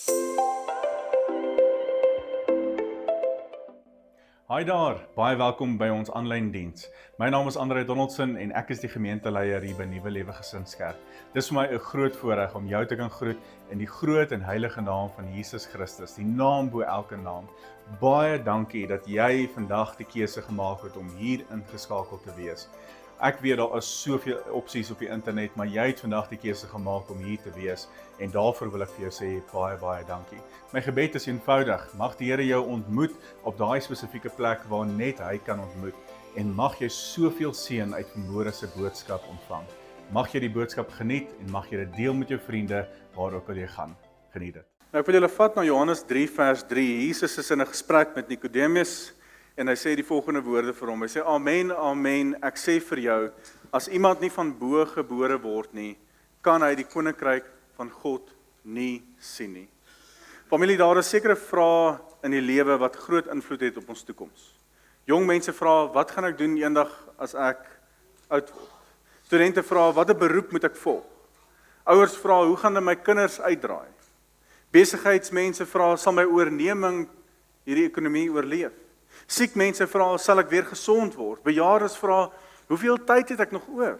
Hi daar, baie welkom by ons aanlyn diens. My naam is Andre Donaldson en ek is die gemeenteleier hier by Nuwe Lewe Gesinskerk. Dis vir my 'n groot voorreg om jou te kan groet in die groot en heilige naam van Jesus Christus, die naam bo elke naam. Baie dankie dat jy vandag die keuse gemaak het om hier ingeskakel te wees. Ek weet daar is soveel opsies op die internet, maar jy het vandag die keuse gemaak om hier te wees en daarvoor wil ek vir jou sê baie dankie. My gebed is eenvoudig, mag die Here jou ontmoet op daai spesifieke plek waar net hy kan ontmoet en mag jy soveel seën uit vanmôre se boodskap ontvang. Mag jy die boodskap geniet en mag jy dit deel met jou vriende waar ook al jy gaan. Geniet dit. Nou ek wil julle vat na Johannes 3 vers 3. Jesus is in 'n gesprek met Nikodemus en hy sê die volgende woorde vir hom. Hy sê: Amen, amen, ek sê vir jou, as iemand nie van bo gebore word nie, kan hy die koninkryk van God nie sien nie. Familie, daar is sekere vrae in die lewe wat groot invloed het op ons toekoms. Jong mense vra, wat gaan ek doen eendag as ek oud word? Studente vra, watter beroep moet ek volg? Ouers vra, hoe gaan my kinders uitdraai? Besigheidsmense vra, sal my onderneming hierdie ekonomie oorleef? Siek mense vra, sal ek weer gesond word? Bejaardes vra, hoeveel tyd het ek nog oor?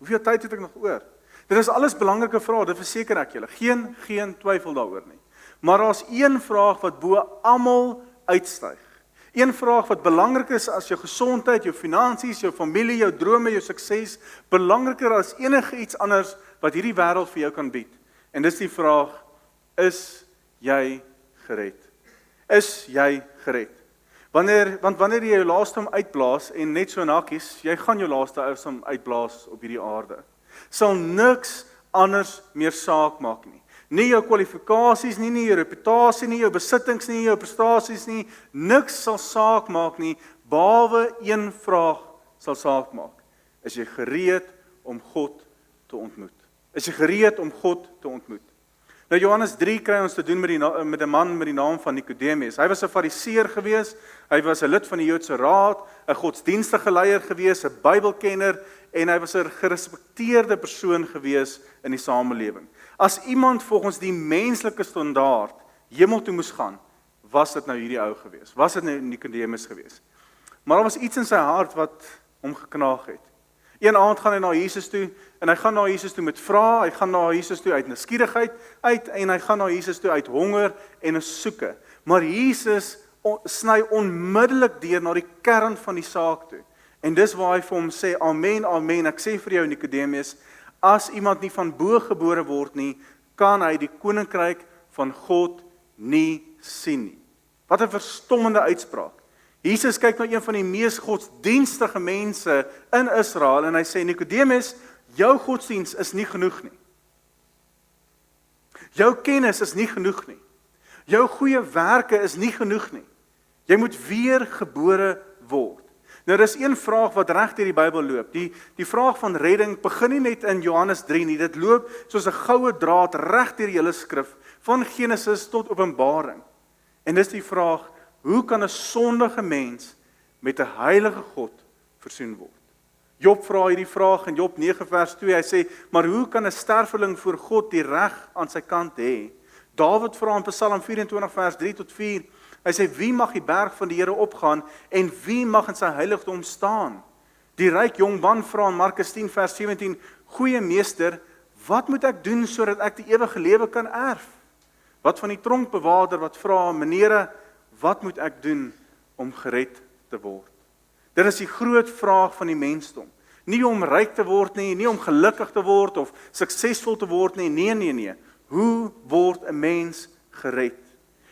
Hoeveel tyd het ek nog oor? Dit is alles belangrike vrae, dit verseker ek julle. Geen twyfel daaroor nie. Maar daar's een vraag wat bo almal uitstyg. Een vraag wat belangrik is as jou gesondheid, jou finansies, jou familie, jou drome, jou sukses, belangriker as enige iets anders wat hierdie wêreld vir jou kan bied. En dis die vraag, is jy gered? Is jy gered? Want wanneer jy jou laaste uitblaas en net so nakkies, jy gaan jou laaste uitblaas op hierdie aarde, sal niks anders meer saak maak nie. Nie jou kwalifikasies nie, nie jou reputasie nie, jou besittings nie, jou prestasies nie, niks sal saak maak nie, behalwe een vraag sal saak maak. Is jy gereed om God te ontmoet? Is jy gereed om God te ontmoet? Nou Johannes 3 kry ons te doen met 'n man met die naam van Nikodemus. Hy was 'n Fariseer gewees, hy was 'n lid van die Joodse Raad, 'n godsdienstige leier gewees, 'n Bybelkenner en hy was 'n gerespekteerde persoon gewees in die samelewing. As iemand volgens die menslike standaard hemel toe moes gaan, was dit nou hierdie ou gewees. Was dit nou Nikodemus gewees. Maar daar was iets in sy hart wat hom geknaag het. Een aand gaan hy na Jesus toe en hy gaan na Jesus toe met vrae, hy gaan na Jesus toe uit nuuskierigheid uit en hy gaan na Jesus toe uit honger en 'n soeke. Maar Jesus sny onmiddellik deur na die kern van die saak toe. En dis waar hy vir hom sê, amen, amen, ek sê vir jou Nikodemus, as iemand nie van bo gebore word nie, kan hy die koninkryk van God nie sien nie. Wat 'n verstommende uitspraak. Jesus kyk na een van die mees godsdienstige mense in Israel en hy sê, Nikodemus, jou godsdiens is nie genoeg nie. Jou kennis is nie genoeg nie. Jou goeie werke is nie genoeg nie. Jy moet weer gebore word. Nou, daar is een vraag wat reg deur die Bybel loop. Die vraag van redding begin nie net in Johannes 3 nie. Dit loop soos 'n goue draad reg deur die hele skrif, van Genesis tot Openbaring. En dis die vraag, hoe kan 'n sondige mens met 'n heilige God versoen word? Job vra hierdie vraag in Job 9 vers 2. Hy sê, maar hoe kan 'n sterweling voor God die reg aan sy kant hê? Dawid vra in Psalm 24 vers 3 tot 4. Hy sê, wie mag die berg van die Here opgaan en wie mag in sy heiligdom staan? Die ryk jong man vra in Markus 10 vers 17, goeie meester, wat moet ek doen sodat ek die ewige lewe kan erf? Wat van die tronkbewaarder wat vra, meneere, wat moet ek doen om gered te word? Dit is die groot vraag van die mensdom. Nie om ryk te word nie, nie om gelukkig te word of suksesvol te word nie, nee. Hoe word 'n mens gered?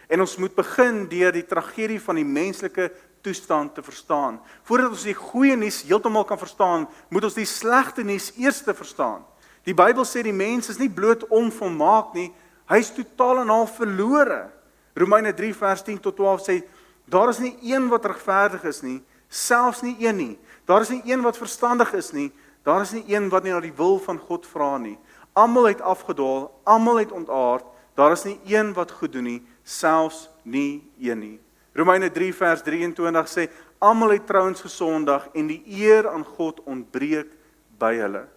En ons moet begin deur die tragedie van die menslike toestand te verstaan. Voordat ons die goeie nuus heeltemal kan verstaan, moet ons die slegte nuus eers verstaan. Die Bybel sê die mens is nie bloot onvolmaak nie, hy is totaal en al verlore. Romeine 3 vers 10 tot 12 sê, daar is nie een wat regverdig is nie, selfs nie een nie. Daar is nie een wat verstandig is nie, daar is nie een wat nie na die wil van God vra nie. Almal het afgedwaal, almal het ontaard, daar is nie een wat goed doen nie, selfs nie een nie. Romeine 3 vers 23 sê, almal het trouens gesondig en die eer aan God ontbreek by hulle.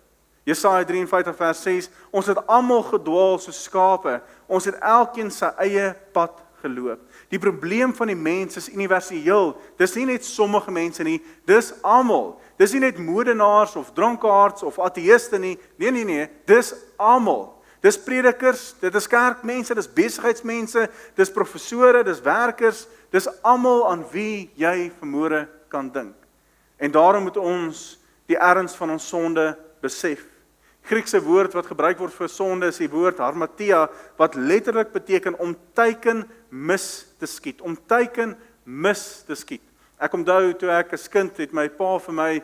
Jesaja 53 vers 6, ons het almal gedwaal soos skape, ons het elkeen sy eie pad geloop. Die probleem van die mens is universeel, dis nie net sommige mense nie, dis almal. Dis nie net moordenaars of dronkaards of ateïste nie, nee, dis almal. Dis predikers, dit is kerkmense, dis besigheidsmense, dis professore, dis werkers, dis almal aan wie jy vanmôre kan dink. En daarom moet ons die erns van ons sonde besef. Griekse woord wat gebruik word vir sonde is die woord harmatia, wat letterlik beteken om teiken mis te skiet. Om teiken mis te skiet. Ek onthou toe ek as kind het my pa vir my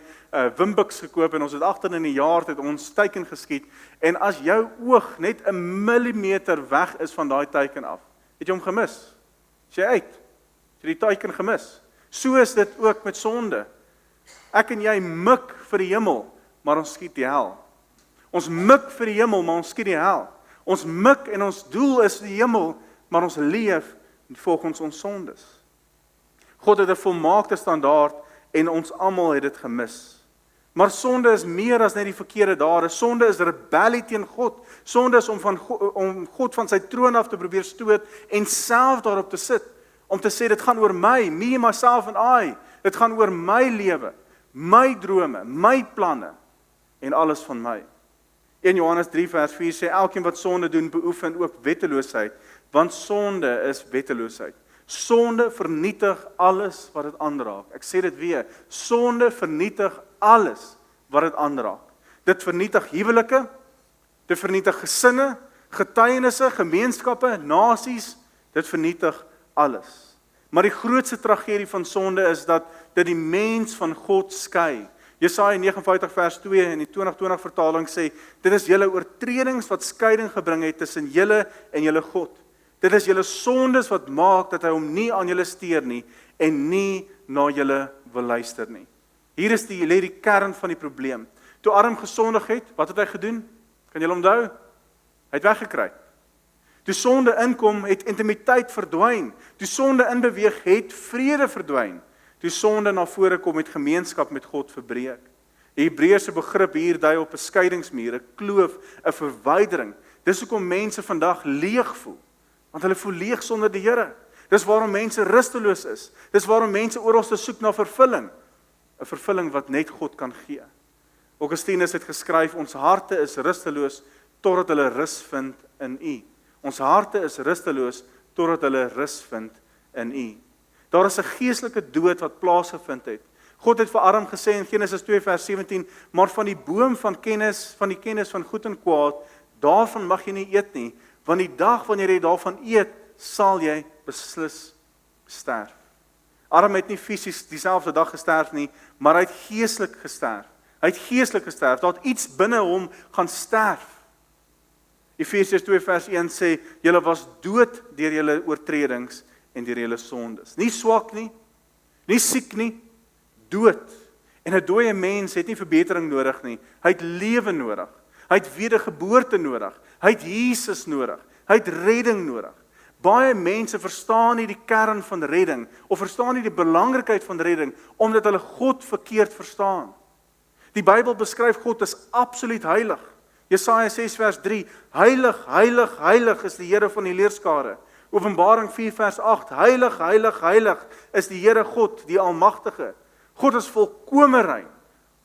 Wimbuks gekoop en ons het agter in die jaar het ons teiken geskiet. En as jou oog net 'n millimeter weg is van daai teiken af, het jy hom gemis. Is jy uit? Het jy die teiken gemis? So is dit ook met sonde. Ek en jy mik vir die hemel, maar ons skiet die hel. Ons mik vir die hemel, maar ons skiet die hel. Ons mik en ons doel is die hemel, maar ons leef volgens ons sondes. God het 'n volmaakte standaard en ons almal het dit gemis. Maar sonde is meer as net die verkeerde dade. Sonde is rebellie teen God. Sonde is om God van sy troon af te probeer stoot en self daarop te sit. Om te sê dit gaan oor my, me, myself and I. Dit gaan oor my lewe, my drome, my planne en alles van my. 1 Johannes 3 vers 4 sê elkeen wat sonde doen beoefen ook wetteloosheid, want sonde is wetteloosheid. Sonde vernietig alles wat dit aanraak. Ek sê dit weer, sonde vernietig alles wat dit aanraak. Dit vernietig huwelike, dit vernietig gesinne, getuienisse, gemeenskappe, nasies, dit vernietig alles. Maar die grootste tragedie van sonde is dat dit die mens van God skei. Jesaja 59 vers 2 in die 2020 vertaling sê, dit is julle oortredings wat skeiding gebring het tussen julle en julle God. Dit is julle sondes wat maak dat hy hom nie aan julle steur nie en nie na julle wil luister nie. Hier is die kern van die probleem. Toe Adam gesondig het, wat het hy gedoen? Kan julle onthou? Hy het weggekruip. Toe sonde inkom, het intimiteit verdwyn. Toe sonde inbeweeg, het vrede verdwyn. Toe sonde na vore kom, het gemeenskap met God verbreek. Die Hebreëse begrip hier dui op 'n skeidingsmuur, 'n kloof, 'n verwydering. Dis hoekom mense vandag leeg voel, want hulle voel leeg sonder die Here. Dis waarom mense rusteloos is. Dis waarom mense oral soek na vervulling. 'n Vervulling wat net God kan gee. Augustinus het geskryf, ons harte is rusteloos totdat hulle rus vind in U. Ons harte is rusteloos totdat hulle rus vind in U. Daar is 'n geestelike dood wat plaasgevind het. God het vir Adam gesê in Genesis 2 vers 17, maar van die boom van die kennis van goed en kwaad, daarvan mag jy nie eet nie, want die dag wanneer jy daarvan eet, sal jy beslis sterf. Adam het nie fisies dieselfde dag gesterf nie, maar hy het geestelik gesterf. Hy het geestelik gesterf, daar het iets binne hom gaan sterf. Efesiërs 2 vers 1 sê, julle was dood deur julle oortredings en deur julle sondes. Nie swak nie, nie siek nie, dood. En 'n dooie mens het nie verbetering nodig nie, hy het lewe nodig. Hy het wedergeboorte nodig, hy het Jesus nodig, hy het redding nodig. Baie mense verstaan nie die kern van redding, of verstaan nie die belangrikheid van redding, omdat hulle God verkeerd verstaan. Die Bybel beskryf God as absoluut heilig. Jesaja 6 vers 3, heilig, heilig, heilig is die Here van die leerskare. Openbaring 4 vers 8, heilig, heilig, heilig is die Here God, die Almagtige. God is volkome rein,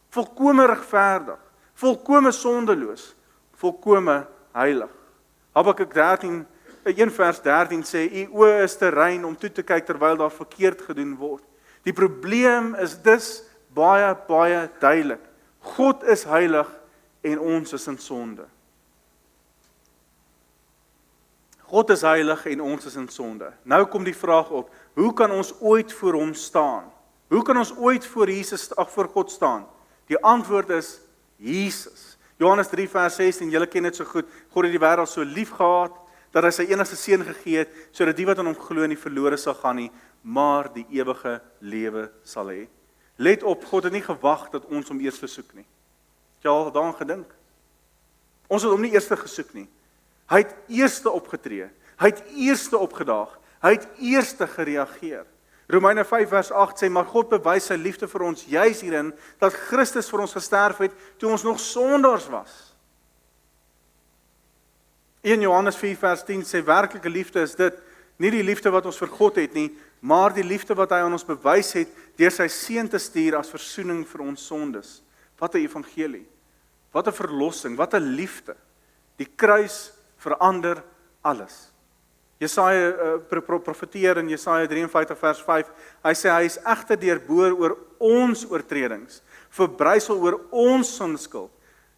volkome regverdig, volkome sondeloos, volkome heilig. Habakuk 1 vers 13 sê, u oë is te rein om toe te kyk terwyl daar verkeerd gedoen word. Die probleem is dus baie, baie duidelik. God is heilig en ons is in sonde. God is heilig en ons is in sonde. Nou kom die vraag op, hoe kan ons ooit voor hom staan? Hoe kan ons ooit voor God staan? Die antwoord is Jesus. Johannes 3 vers 16, julle ken dit so goed, God het die wêreld so lief gehad, dat hy sy enigste seun gegee het, sodat die wat aan hom glo nie verlore sal gaan nie, maar die ewige lewe sal hê. Let op, God het nie gewag dat ons hom eers soek nie. Het jy al daaraan gedink? Ons het hom nie eers gesoek nie. Hy het eerste opgetree, hy het eerste opgedaag, hy het eerste gereageer. Romeine 5 vers 8 sê, maar God bewys sy liefde vir ons juis hierin, dat Christus vir ons gesterf het, toe ons nog sondaars was. 1 Johannes 4 vers 10 sê, werklike liefde is dit, nie die liefde wat ons vir God het nie, maar die liefde wat hy aan ons bewys het, deur sy seun te stuur as versoening vir ons sondes. Wat 'n evangelie, wat 'n verlossing, wat 'n liefde. Die kruis verander alles. Jesaja profeteer in Jesaja 53 vers 5, hy sê, hy is egter deurboor oor ons oortredings, verbrysel oor ons sonskuld.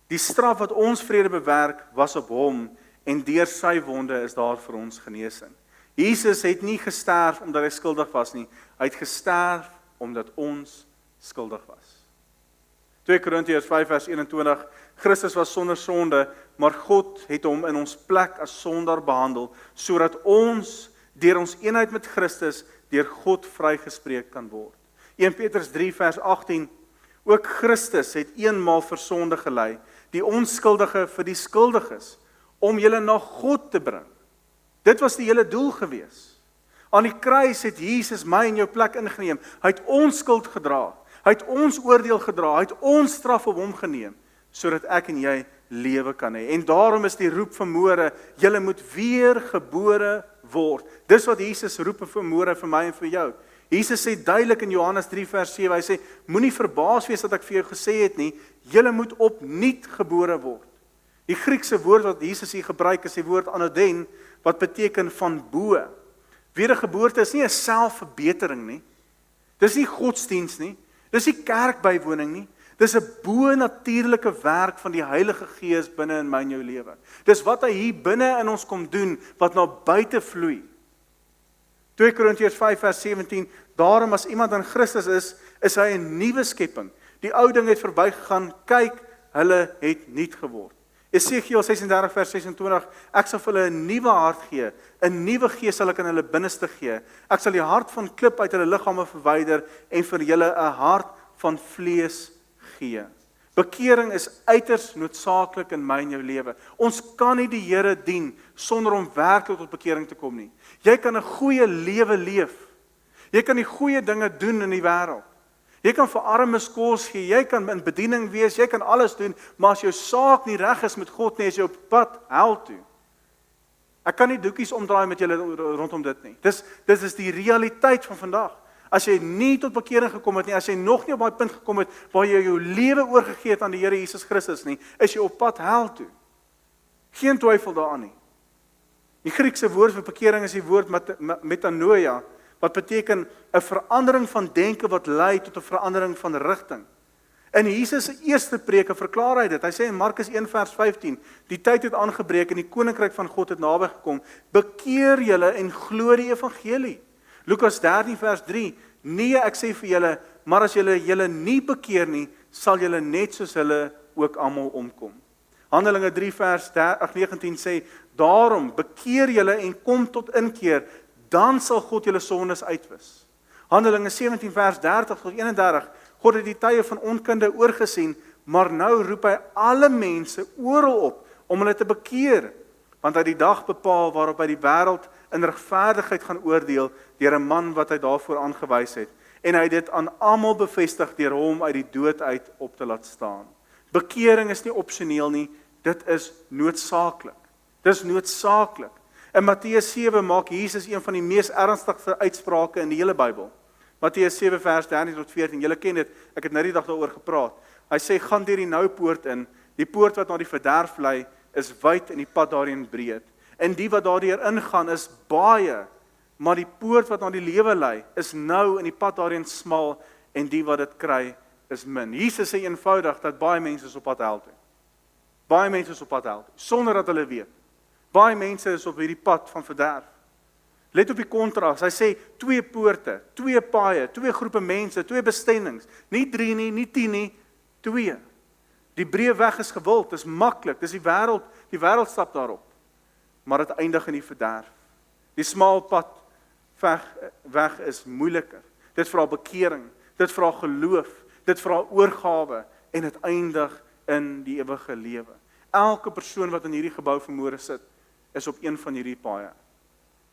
Die straf wat ons vrede bewerk, was op hom, en deur sy wonde is daar vir ons genesing. Jesus het nie gesterf omdat hy skuldig was nie, hy het gesterf omdat ons skuldig was. 2 Korintiërs 5 vers 21, Christus was sonder sonde, maar God het hom in ons plek as sondaar behandel, sodat ons, deur ons eenheid met Christus, deur God vrygespreek kan word. 1 Petrus 3 vers 18, ook Christus het eenmaal vir sonde gelei, die onskuldige vir die skuldiges, om julle na God te bring. Dit was die hele doel gewees. Aan die kruis het Jesus my en jou plek ingeneem. Hy het ons skuld gedra. Hy het ons oordeel gedra. Hy het ons straf op hom geneem, sodat ek en jy lewe kan hê. En daarom is die roep vanmôre, julle moet weer gebore word. Dis wat Jesus roep vanmôre vir my en vir jou. Jesus sê duidelik in Johannes 3 vers 7, hy sê, moenie verbaas wees dat ek vir jou gesê het nie, julle moet opnuut gebore word. Die Griekse woord wat Jesus hier gebruik is die woord anoden, wat beteken van bo. Wedergeboorte is nie 'n selfverbetering nie. Dis nie godsdiens nie. Dis nie kerkbywoning nie. Dis 'n bo-natuurlike werk van die Heilige Gees binne in my en jou lewe. Dis wat hy hier binne in ons kom doen, wat na buite vloei. 2 Korintiërs 5 vers 17, daarom as iemand in Christus is hy 'n nuwe skepping. Die ou ding het verbygegaan, kyk, hulle het nuut geword. Esegiel 36 vers 26, ek sal vir hulle 'n nuwe hart gee, 'n nuwe gees sal ek in hulle binneste gee. Ek sal die hart van klip uit hulle liggame verwyder en vir julle 'n hart van vlees gee. Bekering is uiters noodsaaklik in my en jou lewe. Ons kan nie die Here dien sonder om werklik tot bekering te kom nie. Jy kan 'n goeie lewe leef. Jy kan die goeie dinge doen in die wêreld. Jy kan vir armes kos gee, jy kan in bediening wees, jy kan alles doen, maar as jou saak nie reg is met God nie, is jy op pad hel toe. Ek kan nie doekies omdraai met julle rondom dit nie. Dit is die realiteit van vandag. As jy nie tot bekering gekom het nie, as jy nog nie op daai punt gekom het waar jy jou lewe oorgegee het aan die Here Jesus Christus nie, is jy op pad hel toe. Geen twyfel daaraan nie. Die Griekse woord vir bekering is die woord metanoia, wat beteken 'n verandering van denke wat lei tot 'n verandering van rigting. In Jesus se eerste preke verklaar hy dit. Hy sê in Markus 1 vers 15, die tyd het aangebreek en die koninkryk van God het naby gekom. Bekeer julle en glo die evangelie. Lukas 13 vers 3, nee, ek sê vir julle, maar as julle nie bekeer nie, sal julle net soos hulle ook almal omkom. Handelinge 3 vers 19 sê, daarom bekeer julle en kom tot inkeer, dan sal God julle sondes uitwis. Handelinge 17 vers 30 tot 31, God het die tye van onkunde oorgesien, maar nou roep hy alle mense oral op om hulle te bekeer, want hy die dag bepaal waarop hy die wêreld in regverdigheid gaan oordeel deur 'n man wat hy daarvoor aangewys het, en hy het dit aan almal bevestig deur hom uit die dood uit op te laat staan. Bekering is nie opsioneel nie, dit is noodsaaklik. Dis noodsaaklik. In Matteus 7 maak Jesus een van die mees ernstigste uitsprake in die hele Bybel. Matteus 7 vers 13 tot 14, julle ken dit, ek het nou die dag daaroor gepraat. Hy sê, gaan deur die nou poort in, die poort wat na die verderf lei, is wyd en die pad daarin breed. En die wat daardeur ingaan is baie, maar die poort wat na die lewe lei, is nou en die pad daarin smal, en die wat dit kry, is min. Jesus sê eenvoudig dat baie mense is op pad hel toe. Baie mense is op pad hel toe, sonder dat hulle weet. Baie mense is op hierdie pad van verderf. Let op die kontras, hy sê 2 poorte, 2 paaie, 2 groepe mense, 2 bestemmings, nie 3 nie, nie 10 nie, 2. Die breë weg is gewild, dis maklik, dis die wêreld stap daarop, maar dit eindig in die verderf. Die smal pad weg is moeiliker, dit vra bekering, dit vra geloof, dit vra oorgawe, en dit eindig in die ewige lewe. Elke persoon wat in hierdie gebou vanmôre sit, is op een van hierdie paaie.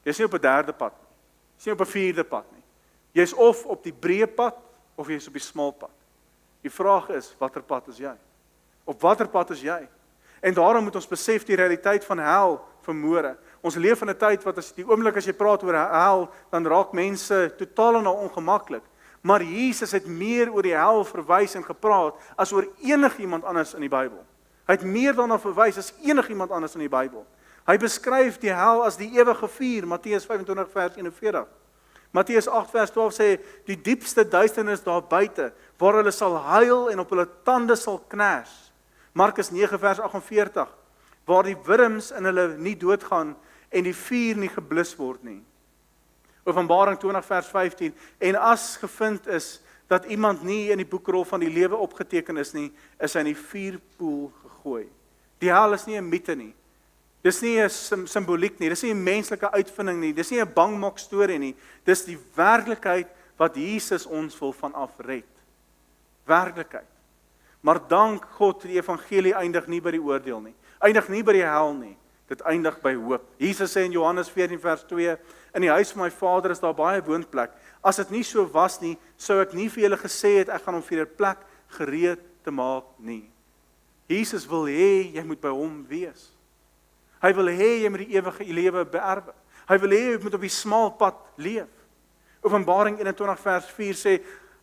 Jy is nie op 'n 3de pad nie, jy is nie op 'n 4de pad nie, Jy's of op die breë pad of jy's op die smal pad. Die vraag is, watter pad is jy? Op watter pad is jy? En daarom moet ons besef die realiteit van hel vermoere. Ons leef in 'n tyd wat as die oomblik as jy praat oor hel, dan raak mense totaal en al ongemaklik. Maar Jesus het meer oor die hel verwys en gepraat as oor enigiemand anders in die Bybel. Hy het meer daarna verwys as enigiemand anders in die Bybel. Hy beskryf die hel as die ewige vuur, Matteus 25 vers 41. Matteus 8 vers 12 sê, die diepste duisternis daar buite, waar hulle sal huil en op hulle tande sal kners. Markus 9 vers 48, waar die wurms in hulle nie doodgaan en die vuur nie geblus word nie. Openbaring 20 vers 15, en as gevind is, dat iemand nie in die boekrol van die lewe opgeteken is nie, is hy in die vuurpoel gegooi. Die hel is nie 'n mite nie. Dis nie 'n simboliek nie, dis nie 'n menslike uitvinding nie, dis nie 'n bangmaak storie nie, dis die werklikheid wat Jesus ons wil vanaf red. Werklikheid. Maar dank God, die evangelie eindig nie by die oordeel nie, eindig nie by die hel nie, dit eindig by hoop. Jesus sê in Johannes 14 vers 2, in die huis van my Vader is daar baie woonplek. As dit nie so was nie, sou ek nie vir julle gesê het, ek gaan hom vir julle plek gereed te maak nie. Jesus wil hê, jy moet by hom wees. Hy wil hê, jy moet die ewige lewe beerwe. Hy wil hê, jy moet op die smal pad leef. Openbaring 21 vers 4 sê,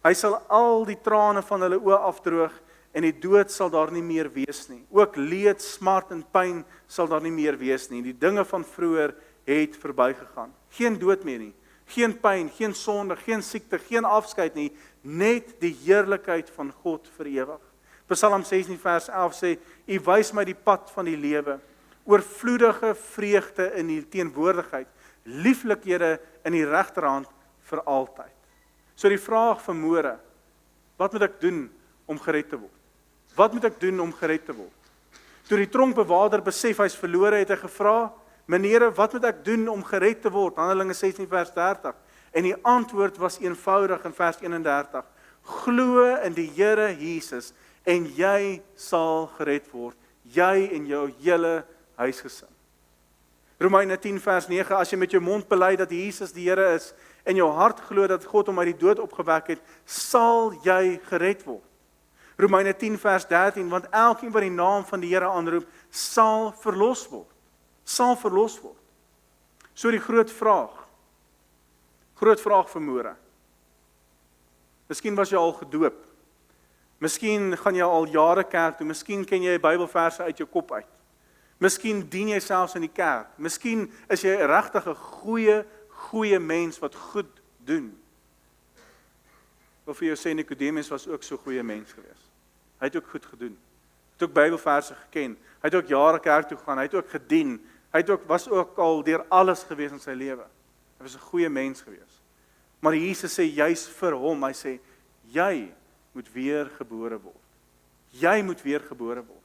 hy sal al die trane van hulle oë afdroog, en die dood sal daar nie meer wees nie. Ook leed, smart en pyn sal daar nie meer wees nie. Die dinge van vroeër het verbygegaan. Geen dood meer nie, geen pyn, geen sonde, geen siekte, geen afskeid nie, net die heerlikheid van God vir ewig. Psalm 16 vers 11 sê, U wys my die pad van die lewe, oorvloedige vreugde in die teenwoordigheid, lieflikhede in die regterhand vir altyd. So die vraag vanmôre, wat moet ek doen om gered te word? Wat moet ek doen om gered te word? Toe die tronkbewaarder besef hy's verlore, het hy gevra, meneere, wat moet ek doen om gered te word? Handelinge 16 vers 30. En die antwoord was eenvoudig in vers 31. Glo in die Here Jesus en jy sal gered word, jy en jou hele huisgesin. Romeine 10 vers 9, as jy met jou mond bely dat Jesus die Here is en jou hart glo dat God hom uit die dood opgewek het, sal jy gered word. Romeine 10 vers 13, want elkeen wat die naam van die Here aanroep, sal verlos word. Sal verlos word. So die groot vraag vanmôre. Miskien was jy al gedoop. Miskien gaan jy al jare kerk toe, miskien ken jy Bybelverse uit jou kop uit. Miskien dien jy selfs in die kerk. Miskien is jy regtig 'n goeie mens wat goed doen. Of vir jou sê Nikodemus was ook so 'n goeie mens geweest. Hy het ook goed gedoen. Hy het ook Bybelverse geken. Hy het ook jare kerk toe gegaan. Hy het ook gedien. Hy het ook was ook al deur alles gewees in sy lewe. Hy was 'n goeie mens geweest. Maar Jesus sê juis vir hom, hy sê jy moet weer gebore word. Jy moet weer gebore word.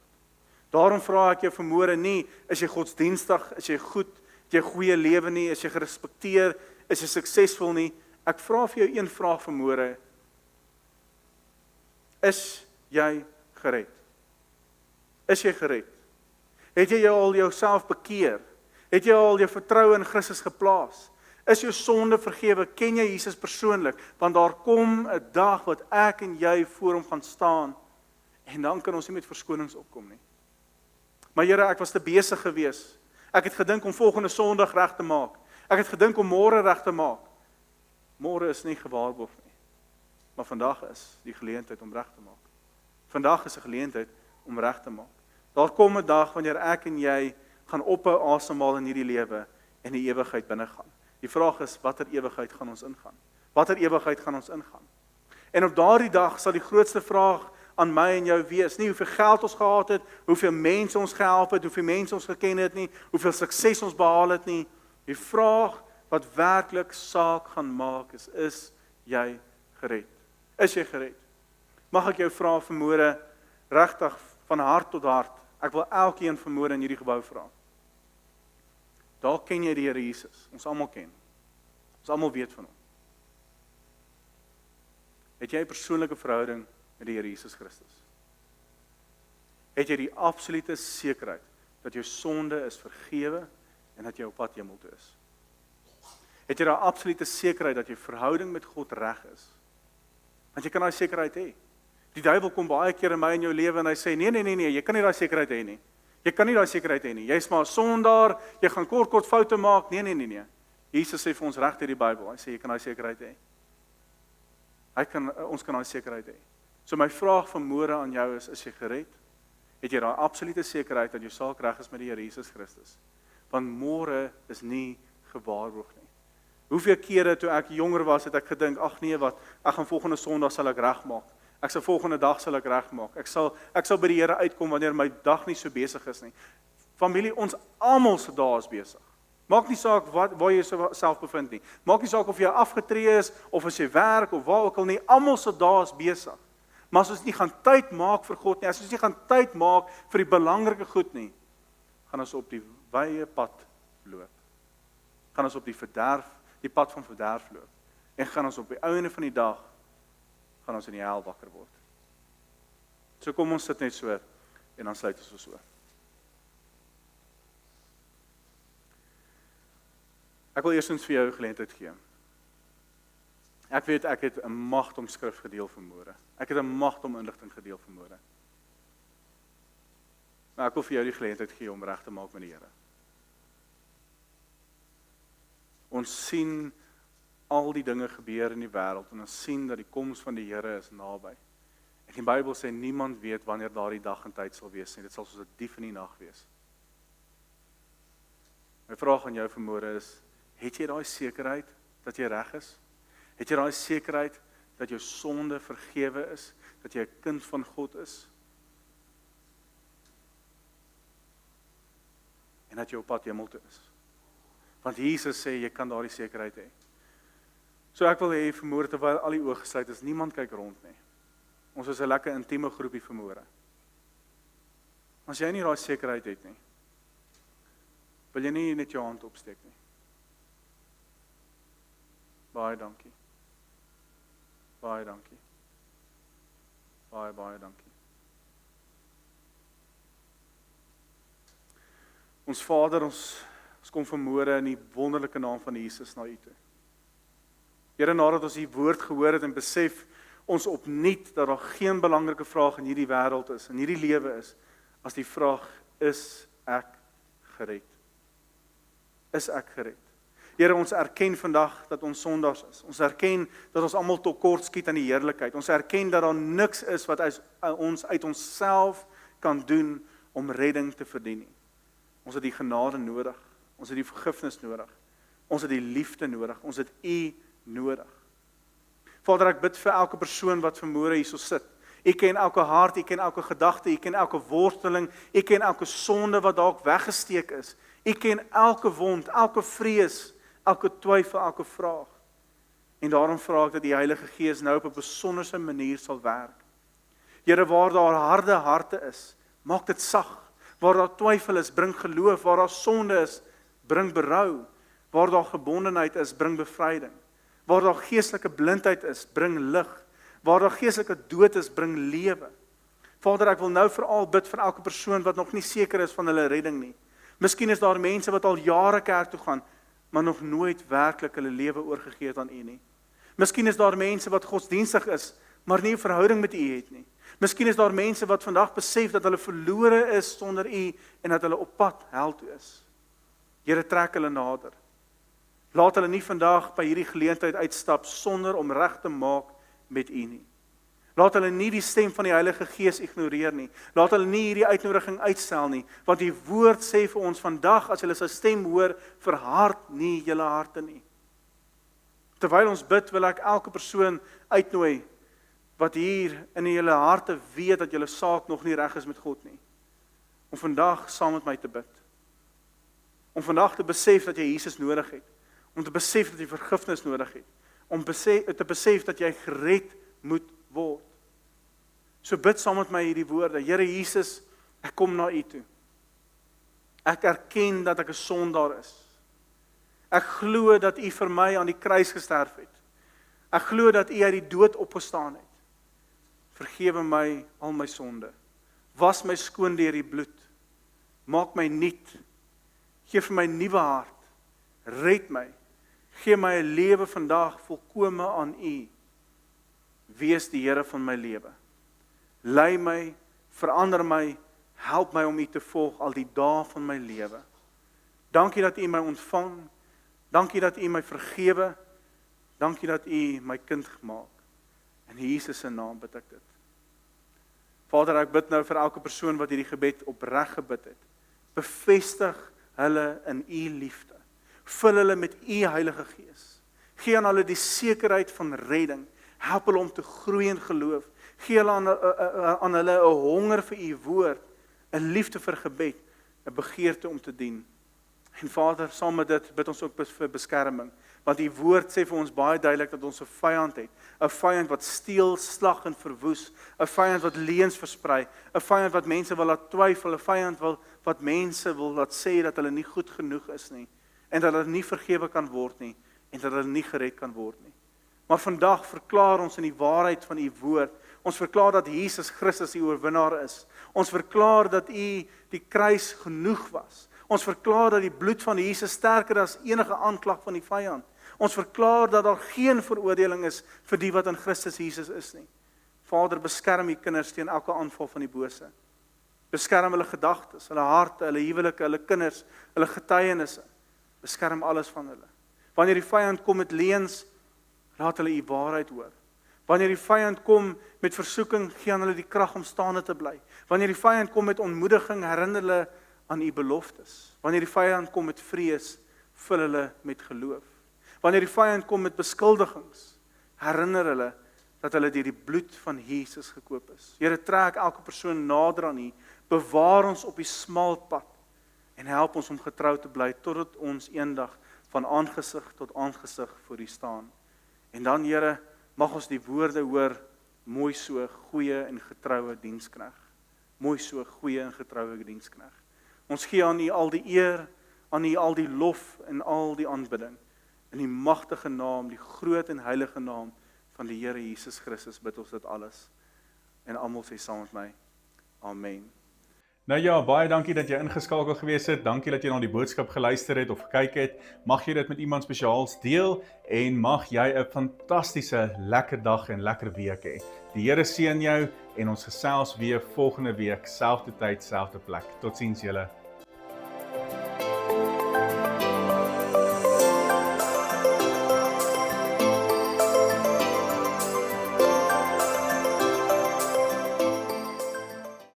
Daarom vra ek jou vanmôre nie, is jy godsdienstig, is jy goed, het jy 'n goeie lewe nie, is jy gerespekteer, is jy suksesvol nie. Ek vra vir jou een vraag vanmôre. Is jy gered? Is jy gered? Het jy al jouself bekeer? Het jy al jou vertroue in Christus geplaas? Is jou sonde vergewe? Ken jy Jesus persoonlik? Want daar kom 'n dag wat ek en jy voor hom gaan staan en dan kan ons nie met verskonings opkom nie. Maar Here, ek was te besig geweest. Ek het gedink om volgende Sondag reg te maak. Ek het gedink om môre reg te maak. Môre is nie gewaarborg nie. Maar vandag is die geleentheid om reg te maak. Vandag is 'n geleentheid om reg te maak. Daar kom 'n dag wanneer ek en jy gaan ophou asemhaal in hierdie lewe en die ewigheid binne gaan. Die vraag is, watter ewigheid gaan ons ingaan? Watter ewigheid gaan ons ingaan? En op daardie dag sal die grootste vraag aan my en jou wees, nie hoeveel geld ons gehad het, hoeveel mense ons gehelp het, hoeveel mense ons geken het nie, hoeveel sukses ons behaal het nie. Die vraag wat werklik saak gaan maak is jy gered? Is jy gered? Mag ek jou vra vanmôre regtig van hart tot hart. Ek wil elkeen vanmôre in hierdie gebou vra. Dalk ken jy die Here Jesus. Ons almal ken. Ons almal weet van hom. Het jy 'n persoonlike verhouding met die Here Jesus Christus? Het jy die absolute sekerheid dat jou sonde is vergewe en dat jy op pad hemel toe is? Het jy daai absolute sekerheid dat jou verhouding met God reg is? Want jy kan daai sekerheid hê. Die duiwel kom baie keer in my en jou lewe en hy sê, nee, jy kan nie daai sekerheid hê nie. Jy kan nie daai sekerheid hê nie. Jy's maar 'n sondaar, jy gaan kort foute maak. Nee. Jesus sê vir ons reg deur die Bybel, hy sê jy kan daai sekerheid hê. Ons kan daai sekerheid hê. So my vraag vanmôre aan jou is jy gered? Het jy daai absolute sekerheid dat jou saak reg is met die Here Jesus Christus? Want môre is nie gewaarborg nie. Hoeveel kere toe ek jonger was, het ek gedink, ag nee, wat, ek gaan volgende Sondag sal ek regmaak. Ek sal volgende dag sal ek regmaak. Ek sal by die Here uitkom wanneer my dag nie so besig is nie. Familie, ons almal se dae is besig. Maak nie saak waar jy jouself bevind nie. Maak nie saak of jy afgetree is of as jy werk of waar ook al nie. Almal se dae is besig. Maar as ons nie gaan tyd maak vir God nie, as ons nie gaan tyd maak vir die belangrike goed nie, gaan ons op die wye pad loop. Gaan ons op die pad van verderf loop. En gaan ons op die einde van die dag gaan ons in die hel wakker word. So kom ons sit net so en dan sluit ons so. Ek wil eerstens vir jou geleentheid gee. Ek weet ek het 'n magtom skrif gedeel vanmôre. Ek het 'n magtom inligting gedeel vanmôre. Maar ek wil vir jou die geleentheid gee om reg te maak met die Here. Ons sien al die dinge gebeur in die wêreld en ons sien dat die koms van die Here is naby. En die Bybel sê niemand weet wanneer daardie dag en tyd sal wees nie. Dit sal soos 'n dief in die nag wees. My vraag aan jou vanmôre is, het jy daai sekerheid dat jy reg is? Het jy daai sekerheid dat jou sonde vergewe is, dat jy 'n kind van God is? En dat jy op pad hemel toe is. Want Jesus sê jy kan daardie sekerheid hê. So ek wil hê vanmôre terwyl al die oë gesluit is, niemand kyk rond nie. Ons is 'n lekker intieme groepie vanmôre. As jy nie daai sekerheid het nie, wil jy nie net jou hand opsteek nie. Baie dankie. Baie dankie. Baie dankie. Ons Vader, ons kom vanmôre in die wonderlike naam van Jesus na U toe. Here, nadat ons U woord gehoor het en besef ons opnuut dat daar geen belangrike vraag in hierdie wêreld is, in hierdie lewe is, as die vraag, is ek gered? Is ek gered? Here, ons erken vandag dat ons sondaars is. Ons erken dat ons almal tekort skiet aan die heerlikheid. Ons erken dat daar niks is wat ons uit onsself kan doen om redding te verdien nie. Ons het die genade nodig. Ons het die vergifnis nodig. Ons het die liefde nodig. Ons het U nodig. Vader, ek bid vir elke persoon wat vanmôre hierso sit. U ken elke hart, U ken elke gedagte, U ken elke worsteling, U ken elke sonde wat dalk weggesteek is. U ken elke wond, elke vrees, elke twyfel, elke vraag. En daarom vra ek dat die Heilige Gees nou op 'n besonderse manier sal werk. Here, waar daar harde harte is, maak dit sag. Waar daar twyfel is, bring geloof. Waar daar sonde is, bring berou. Waar daar gebondenheid is, bring bevryding. Waar daar geestelike blindheid is, bring lig. Waar daar geestelike dood is, bring lewe. Vader, ek wil nou veral bid vir elke persoon wat nog nie seker is van hulle redding nie. Miskien is daar mense wat al jare kerk toe gaan, maar nog nooit werklik hulle lewe oorgegee het aan U nie. Miskien is daar mense wat godsdienstig is, maar nie 'n verhouding met U het nie. Miskien is daar mense wat vandag besef dat hulle verlore is sonder U en dat hulle op pad hel toe is. Here, trek hulle nader. Laat hulle nie vandag by hierdie geleentheid uitstap sonder om reg te maak met U nie. Laat hulle nie die stem van die Heilige Gees ignoreer nie. Laat hulle nie hierdie uitnodiging uitstel nie, want die woord sê vir ons vandag as julle sy stem hoor, verhard nie julle harte nie. Terwyl ons bid, wil ek elke persoon uitnooi wat hier in julle harte weet dat julle saak nog nie reg is met God nie, om vandag saam met my te bid. Om vandag te besef dat jy Jesus nodig het, om te besef dat jy vergifnis nodig het, om te besef dat jy gered moet word. So bid saam met my hierdie woorde. Here Jesus, ek kom na U toe. Ek erken dat ek 'n sondaar is. Ek glo dat U vir my aan die kruis gesterf het. Ek glo dat U uit die dood opgestaan het. Vergewe my al my sonde. Was my skoon deur U bloed. Maak my nuut. Geef vir my nuwe hart. Red my. Gee my 'n lewe vandag volkome aan U. Wees die Here van my lewe. Lei my, verander my, help my om U te volg al die dae van my lewe. Dankie dat U my ontvang. Dankie dat U my vergewe. Dankie dat U my kind gemaak. In Jesus se naam bid ek dit. Vader, ek bid nou vir elke persoon wat hierdie gebed opreg gebid het. Bevestig hulle in U liefde. Vul hulle met U Heilige Gees. Gee aan hulle die sekerheid van redding. Help hulle om te groei in geloof. Gee hulle aan hulle 'n honger vir U woord, 'n liefde vir gebed, 'n begeerte om te dien. En Vader, saam met dit bid ons ook vir beskerming, want U woord sê vir ons baie duidelik dat ons 'n vyand het, 'n vyand wat steel, slag en verwoes, 'n vyand wat leuns versprei, 'n vyand wat mense wil laat twyfel, 'n vyand wat mense wil laat sê dat hulle nie goed genoeg is nie, en dat hulle nie vergewe kan word nie, en dat hulle nie gered kan word nie. Maar vandag verklaar ons in die waarheid van U woord, ons verklaar dat Jesus Christus die oorwinnaar is. Ons verklaar dat U die kruis genoeg was. Ons verklaar dat die bloed van Jesus sterker as enige aanklag van die vyand. Ons verklaar dat daar geen veroordeling is vir die wat in Christus Jesus is nie. Vader, beskerm U kinders teen elke aanval van die bose. Beskerm hulle gedagtes, hulle harte, hulle huwelike, hulle kinders, hulle getuienisse. Beskerm alles van hulle. Wanneer die vyand kom met leuns, laat hulle U waarheid hoor. Wanneer die vyand kom met versoeking, gee aan hulle die krag om staande te bly. Wanneer die vyand kom met ontmoediging, herinner hulle aan U beloftes. Wanneer die vyand kom met vrees, vul hulle met geloof. Wanneer die vyand kom met beskuldigings, herinner hulle dat hulle deur die bloed van Jesus gekoop is. Here, trek elke persoon nader aan U, bewaar ons op die smal pad en help ons om getrou te bly totdat ons eendag van aangesig tot aangesig voor U staan. En dan, Here, mag ons die woorde hoor, mooi so, goeie en getroue dienskneg. Mooi so, goeie en getroue dienskneg. Ons gee aan U al die eer, aan U al die lof en al die aanbidding. In die magtige naam, die groot en heilige naam van die Here Jesus Christus bid ons dit alles. En almal sê saam met my, amen. Nou ja, baie dankie dat jy ingeskakel gewees het. Dankie dat jy na die boodskap geluister het of gekyk het. Mag jy dit met iemand spesiaals deel en mag jy 'n fantastiese lekker dag en lekker week hê. Die Here seën jou en ons gesels weer volgende week, selfde tyd, selfde plek. Totsiens julle.